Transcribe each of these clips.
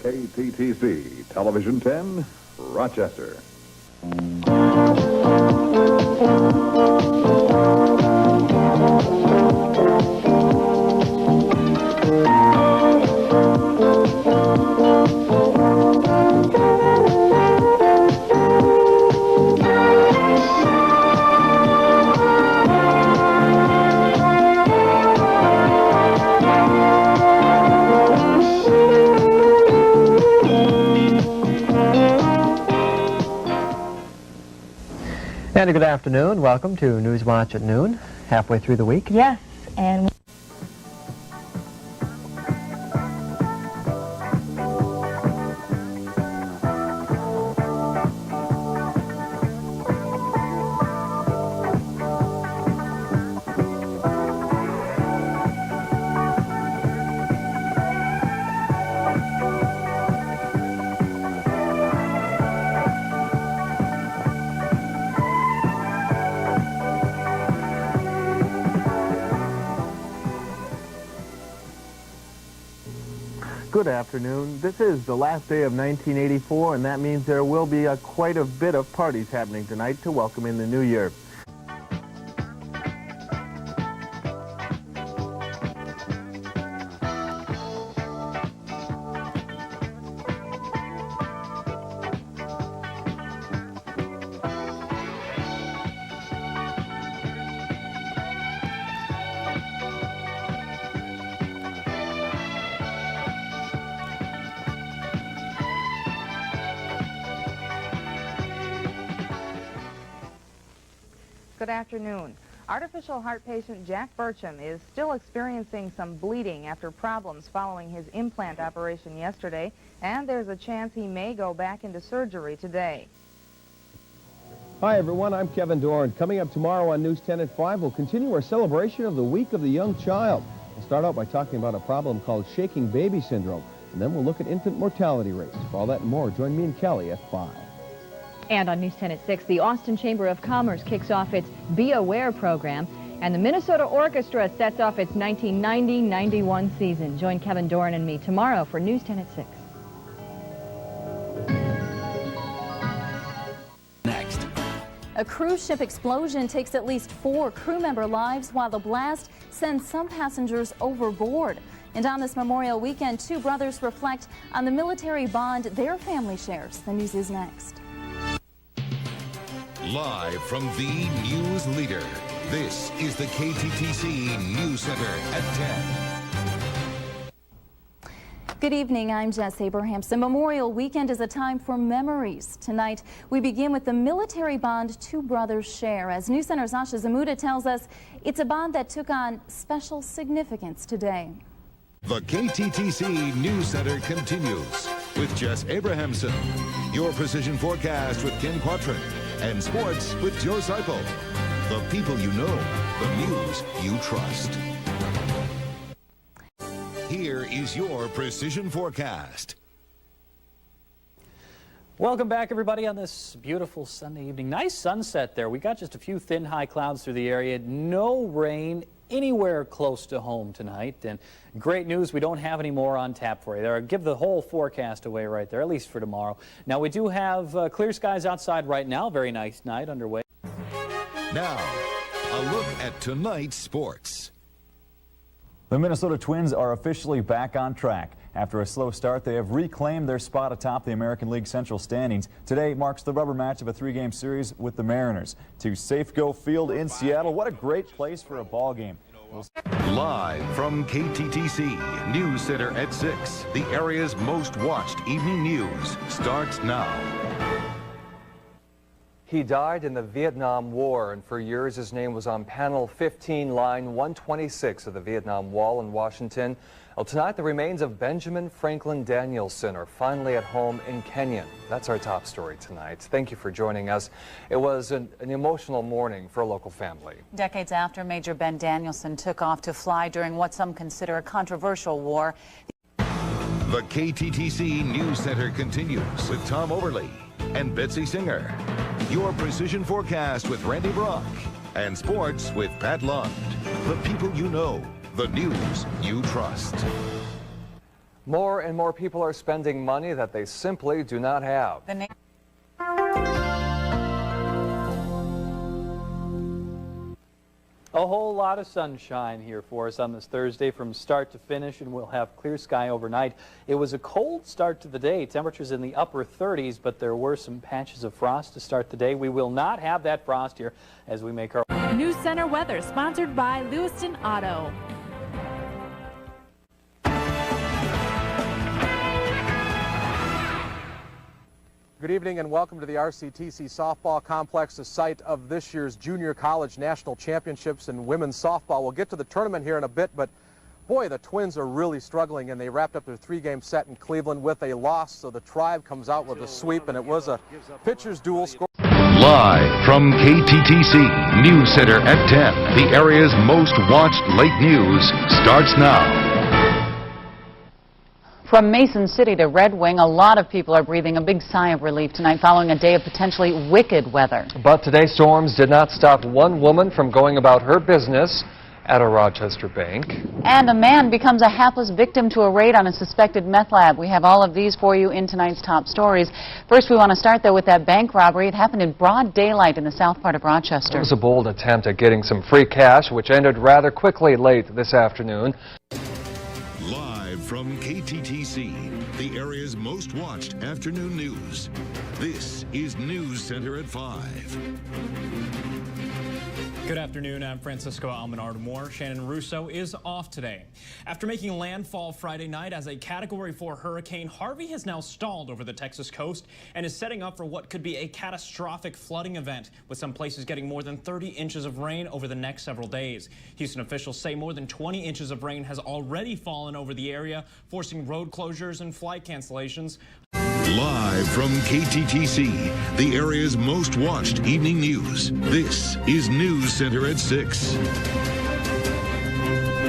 KTTC Television 10, Rochester. And good afternoon. Welcome to News Watch at noon, halfway through the week. Yes, and Good afternoon. This is the last day of 1984, and that means there will be quite a bit of parties happening tonight to welcome in the new year. Good afternoon. Artificial heart patient Jack Burcham is still experiencing some bleeding after problems following his implant operation yesterday, and there's a chance he may go back into surgery today. Hi everyone, I'm Kevin Dorn. Coming up tomorrow on News 10 at 5, we'll continue our celebration of the Week of the Young Child. We'll start out by talking about a problem called shaking baby syndrome, and then we'll look at infant mortality rates. For all that and more, join me and Kelly at 5. And on News 10 at 6, the Austin Chamber of Commerce kicks off its Be Aware program, and the Minnesota Orchestra sets off its 1990-91 season. Join Kevin Doran and me tomorrow for News 10 at 6. Next. A cruise ship explosion takes at least 4 crew member lives, while the blast sends some passengers overboard. And on this Memorial Weekend, 2 brothers reflect on the military bond their family shares. The news is next. Live from the news leader, this is the KTTC NewsCenter at 10. Good evening, I'm Jess Abrahamson. Memorial Weekend is a time for memories. Tonight, we begin with the military bond 2 brothers share. As NewsCenter's Asha Zamuda tells us, it's a bond that took on special significance today. The KTTC NewsCenter continues with Jess Abrahamson, your precision forecast with Ken Quattrin, and sports with Joe Seipel. The people you know, the news you trust. Here is your precision forecast. Welcome back, everybody, on this beautiful Sunday evening. Nice sunset there. We got just a few thin high clouds through the area. No rain anywhere close to home tonight. And great news, we don't have any more on tap for you. There, give the whole forecast away right there, at least for tomorrow. Now, we do have clear skies outside right now. Very nice night underway. Now, a look at tonight's sports. The Minnesota Twins are officially back on track. After a slow start, they have reclaimed their spot atop the American League Central standings. Today marks the rubber match of a 3-game series with the Mariners. To Safeco Field in Seattle. What a great place for a ball game. Live from KTTC NewsCenter at 6, the area's most watched evening news starts now. He died in the Vietnam War, and for years his name was on panel 15, line 126 of the Vietnam Wall in Washington. Well, tonight the remains of Benjamin Franklin Danielson are finally at home in Kenya. That's our top story tonight. Thank you for joining us. It was an emotional morning for a local family. Decades after Major Ben Danielson took off to fly during what some consider a controversial war. The KTTC NewsCenter continues with Tom Overly and Betsy Singer. Your precision forecast with Randy Brock and sports with Pat Lund. The people you know, the news you trust. More and more people are spending money that they simply do not have. A whole lot of sunshine here for us on this Thursday from start to finish, and we'll have clear sky overnight. It was a cold start to the day. Temperatures in the upper 30s, but there were some patches of frost to start the day. We will not have that frost here as we make our News Center weather sponsored by Lewiston Auto. Good evening and welcome to the RCTC Softball Complex, the site of this year's Junior College National Championships in women's softball. We'll get to the tournament here in a bit, but boy, the Twins are really struggling, and they wrapped up their three-game set in Cleveland with a loss, so the Tribe comes out with a sweep, and it was a pitcher's duel score. Live from KTTC NewsCenter at 10, the area's most watched late news starts now. From Mason City to Red Wing, a lot of people are breathing a big sigh of relief tonight following a day of potentially wicked weather. But today's storms did not stop one woman from going about her business at a Rochester bank. And a man becomes a hapless victim to a raid on a suspected meth lab. We have all of these for you in tonight's top stories. First, we want to start, though, with that bank robbery. It happened in broad daylight in the south part of Rochester. It was a bold attempt at getting some free cash, which ended rather quickly late this afternoon. Live from KTTC, the area's most watched afternoon news. This is News Center at 5. Good afternoon, I'm Francisco Almenard-Moore. Shannon Russo is off today. After making landfall Friday night as a Category 4 hurricane, Harvey has now stalled over the Texas coast and is setting up for what could be a catastrophic flooding event, with some places getting more than 30 inches of rain over the next several days. Houston officials say more than 20 inches of rain has already fallen over the area, forcing road closures and flight cancellations. Live from KTTC, the area's most watched evening news. This is News Center at 6.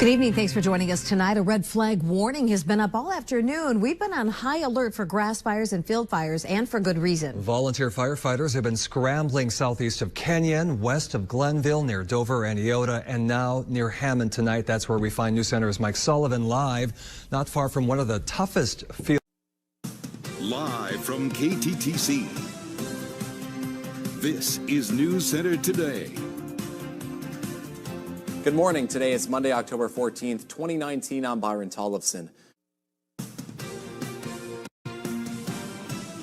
Good evening. Thanks for joining us tonight. A red flag warning has been up all afternoon. We've been on high alert for grass fires and field fires, and for good reason. Volunteer firefighters have been scrambling southeast of Kenyon, west of Glenville, near Dover and Iota, and now near Hammond tonight. That's where we find News Center's Mike Sullivan live, not far from one of the toughest field. Live from KTTC, this is News Center Today. Good morning. Today is Monday, October 14th, 2019. I'm Byron Tollefson.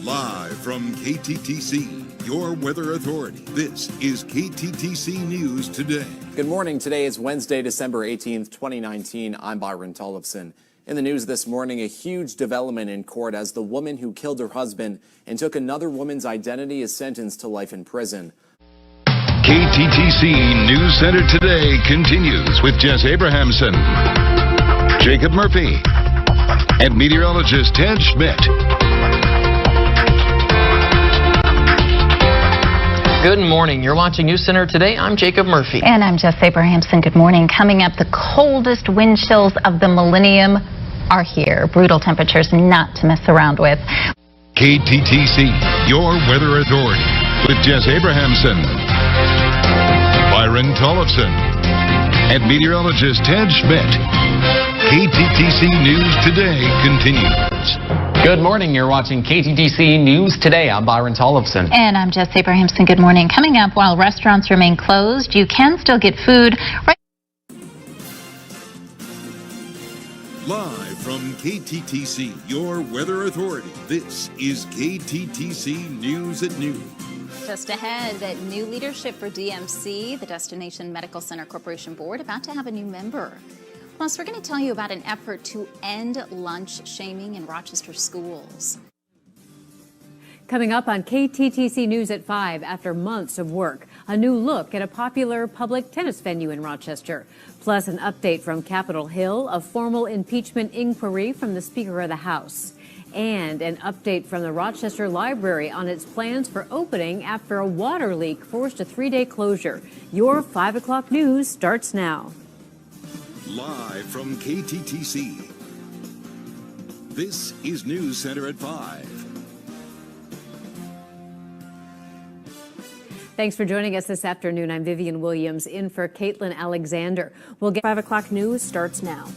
Live from KTTC, your weather authority. This is KTTC News Today. Good morning. Today is Wednesday, December 18th, 2019. I'm Byron Tollefson. In the news this morning, a huge development in court as the woman who killed her husband and took another woman's identity is sentenced to life in prison. KTTC News Center Today continues with Jess Abrahamson, Jacob Murphy, and meteorologist Ted Schmidt. Good morning. You're watching News Center Today. I'm Jacob Murphy. And I'm Jess Abrahamson. Good morning. Coming up, the coldest wind chills of the millennium are here. Brutal temperatures not to mess around with. KTTC, your weather authority, with Jess Abrahamson, Byron Tollefson, and meteorologist Ted Schmidt. KTTC News Today continues. Good morning. You're watching KTTC News Today. I'm Byron Tollefson. And I'm Jess Abrahamson. Good morning. Coming up, while restaurants remain closed, you can still get food. Live from KTTC, your weather authority, this is KTTC News at Noon. Just ahead, that new leadership for DMC, the Destination Medical Center Corporation Board, about to have a new member. Plus, we're going to tell you about an effort to end lunch shaming in Rochester schools. Coming up on KTTC News at 5, after months of work, a new look at a popular public tennis venue in Rochester. Plus, an update from Capitol Hill, a formal impeachment inquiry from the Speaker of the House. And an update from the Rochester Library on its plans for opening after a water leak forced a 3-day closure. Your 5 o'clock news starts now. Live from KTTC, this is News Center at 5. Thanks for joining us this afternoon. I'm Vivian Williams in for Caitlin Alexander. We'll get 5 o'clock news starts now.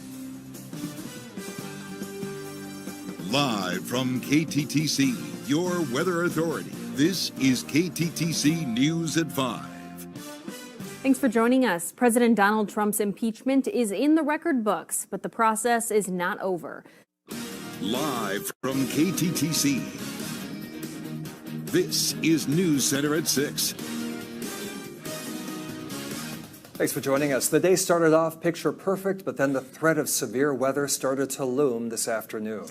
Live from KTTC, your weather authority, this is KTTC News at 5. Thanks for joining us. President Donald Trump's impeachment is in the record books, but the process is not over. Live from KTTC, this is NewsCenter at 6. Thanks for joining us. The day started off picture perfect, but then the threat of severe weather started to loom this afternoon.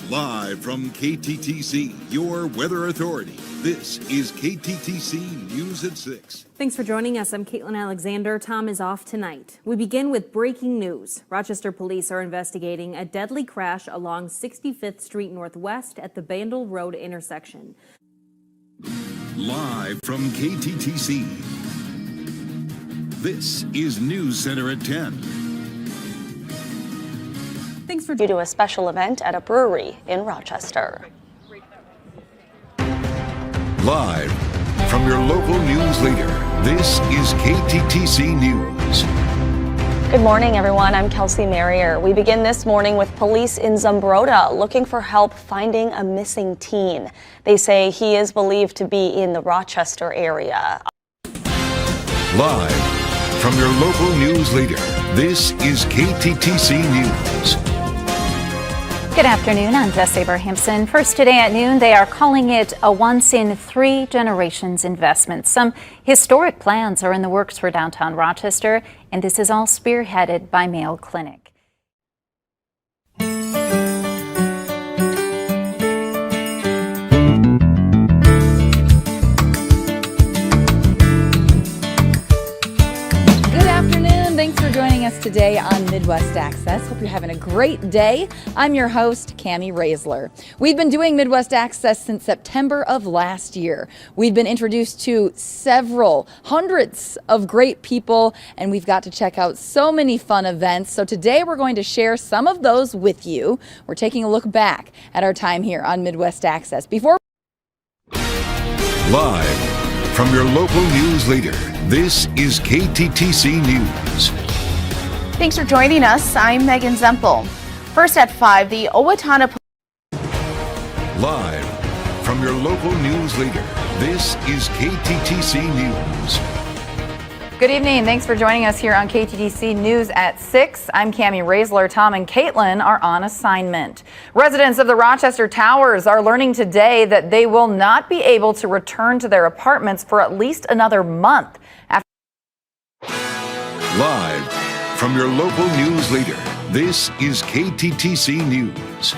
Live from KTTC, your weather authority, this is KTTC News at 6. Thanks for joining us. I'm Caitlin Alexander. Tom is off tonight. We begin with breaking news. Rochester police are investigating a deadly crash along 65th Street Northwest at the Bandel Road intersection. Live from KTTC, this is NewsCenter at 10. Thanks for due to a special event at a brewery in Rochester. Live from your local news leader, this is KTTC News. Good morning, everyone. I'm Kelsey Marrier. We begin this morning with police in Zumbrota looking for help finding a missing teen. They say he is believed to be in the Rochester area. Live from your local news leader, this is KTTC News. Good afternoon, I'm Jess Abrahamson. First today at noon, they are calling it a once-in-3-generations investment. Some historic plans are in the works for downtown Rochester, and this is all spearheaded by Mayo Clinic. Thanks for joining us today on Midwest Access. Hope you're having a great day. I'm your host, Cammie Raisler. We've been doing Midwest Access since September of last year. We've been introduced to hundreds of great people, and we've got to check out so many fun events. So today we're going to share some of those with you. We're taking a look back at our time here on Midwest Access. Live from your local news leader, this is KTTC News. Thanks for joining us. I'm Megan Zempel. First at 5, the Owatonna. Live from your local news leader, this is KTTC News. Good evening. Thanks for joining us here on KTTC News at 6. I'm Cammie Raisler. Tom and Caitlin are on assignment. Residents of the Rochester Towers are learning today that they will not be able to return to their apartments for at least another month. Live from your local news leader, this is KTTC News.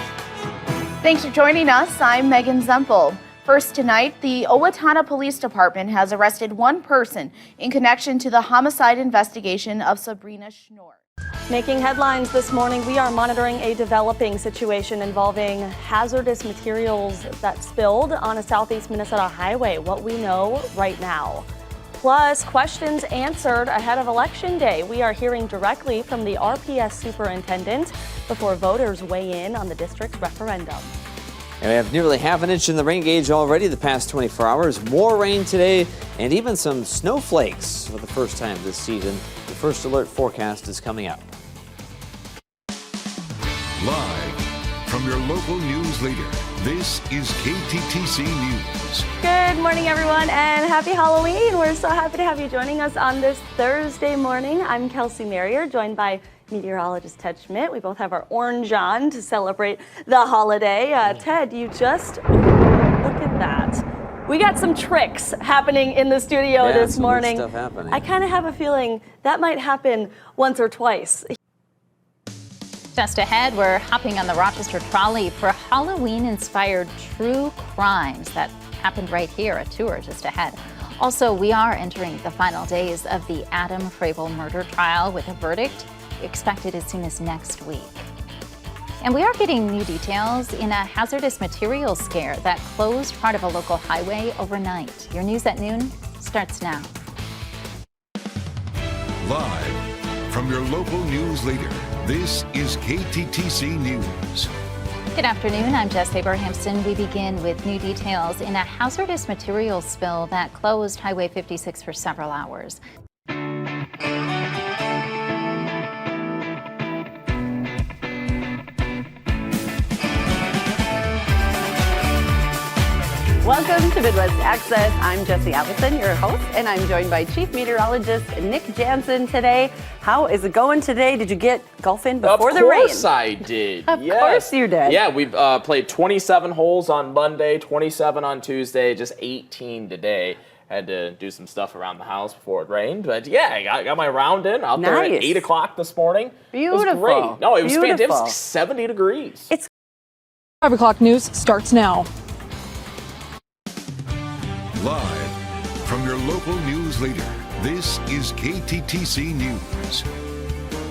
Thanks for joining us. I'm Megan Zempel. First tonight, the Owatonna Police Department has arrested one person in connection to the homicide investigation of Sabrina Schnorr. Making headlines this morning, we are monitoring a developing situation involving hazardous materials that spilled on a southeast Minnesota highway. What we know right now. Plus, questions answered ahead of Election Day. We are hearing directly from the RPS superintendent before voters weigh in on the district's referendum. And we have nearly half an inch in the rain gauge already the past 24 hours. More rain today and even some snowflakes for the first time this season. The first alert forecast is coming up. Live from your local news leader, this is KTTC News. Good morning, everyone, and happy Halloween. We're so happy to have you joining us on this Thursday morning. I'm Kelsey Marrier, joined by meteorologist Ted Schmidt. We both have our orange on to celebrate the holiday. Ted, you just look at that. We got some tricks happening in the studio this morning. Stuff happening. I kind of have a feeling that might happen once or twice. Just ahead, we're hopping on the Rochester trolley for Halloween-inspired true crimes that happened right here. A tour just ahead. Also, we are entering the final days of the Adam Frabel murder trial with a verdict expected as soon as next week. And we are getting new details in a hazardous materials scare that closed part of a local highway overnight. Your news at noon starts now. Live from your local news leader, this is KTTC News. Good afternoon, I'm Jess Abrahamson. We begin with new details in a hazardous materials spill that closed Highway 56 for several hours. Welcome to Midwest Access. I'm Jesse Allison, your host, and I'm joined by Chief Meteorologist Nick Jansen today. How is it going today? Did you get golf in before the rain? Of course I did. Of course you did. Yeah, we played 27 holes on Monday, 27 on Tuesday, just 18 today. Had to do some stuff around the house before it rained, but yeah, I got my round in out there at 8 o'clock this morning. Beautiful. It was great. No, it was fantastic. It was 70 degrees. It's 5 o'clock news starts now. Live from your local news leader, this is KTTC News.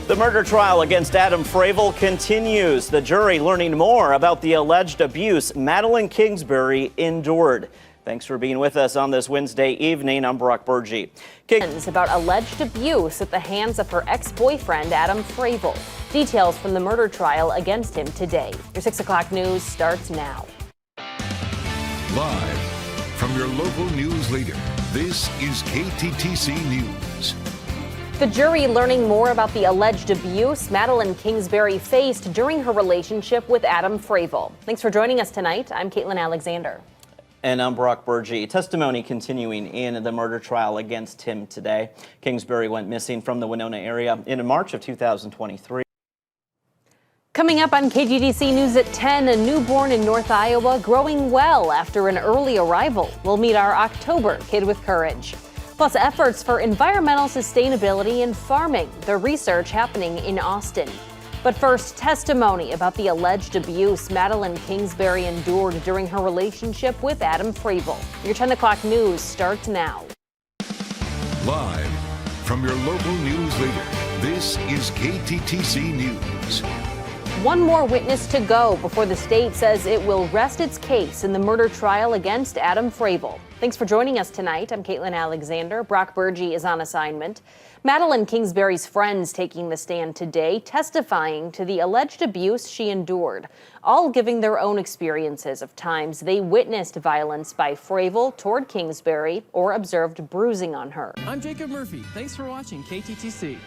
The murder trial against Adam Fravel continues. The jury learning more about the alleged abuse Madeline Kingsbury endured. Thanks for being with us on this Wednesday evening. I'm Brock Burgee. About alleged abuse at the hands of her ex-boyfriend, Adam Fravel. Details from the murder trial against him today. Your 6 o'clock news starts now. Live from your local news leader, this is KTTC News. The jury learning more about the alleged abuse Madeline Kingsbury faced during her relationship with Adam Fravel. Thanks for joining us tonight. I'm Caitlin Alexander. And I'm Brock Burgee. Testimony continuing in the murder trial against him today. Kingsbury went missing from the Winona area in March of 2023. Coming up on KTTC News at 10, a newborn in North Iowa growing well after an early arrival. We'll meet our October Kid with Courage. Plus, efforts for environmental sustainability in farming, the research happening in Austin. But first, testimony about the alleged abuse Madeline Kingsbury endured during her relationship with Adam Fravel. Your 10 o'clock news starts now. Live from your local news leader, this is KTTC News. One more witness to go before the state says it will rest its case in the murder trial against Adam Fravel. Thanks for joining us tonight. I'm Caitlin Alexander. Brock Burgee is on assignment. Madeline Kingsbury's friends taking the stand today, testifying to the alleged abuse she endured, all giving their own experiences of times they witnessed violence by Fravel toward Kingsbury or observed bruising on her. I'm Jacob Murphy. Thanks for watching KTTC.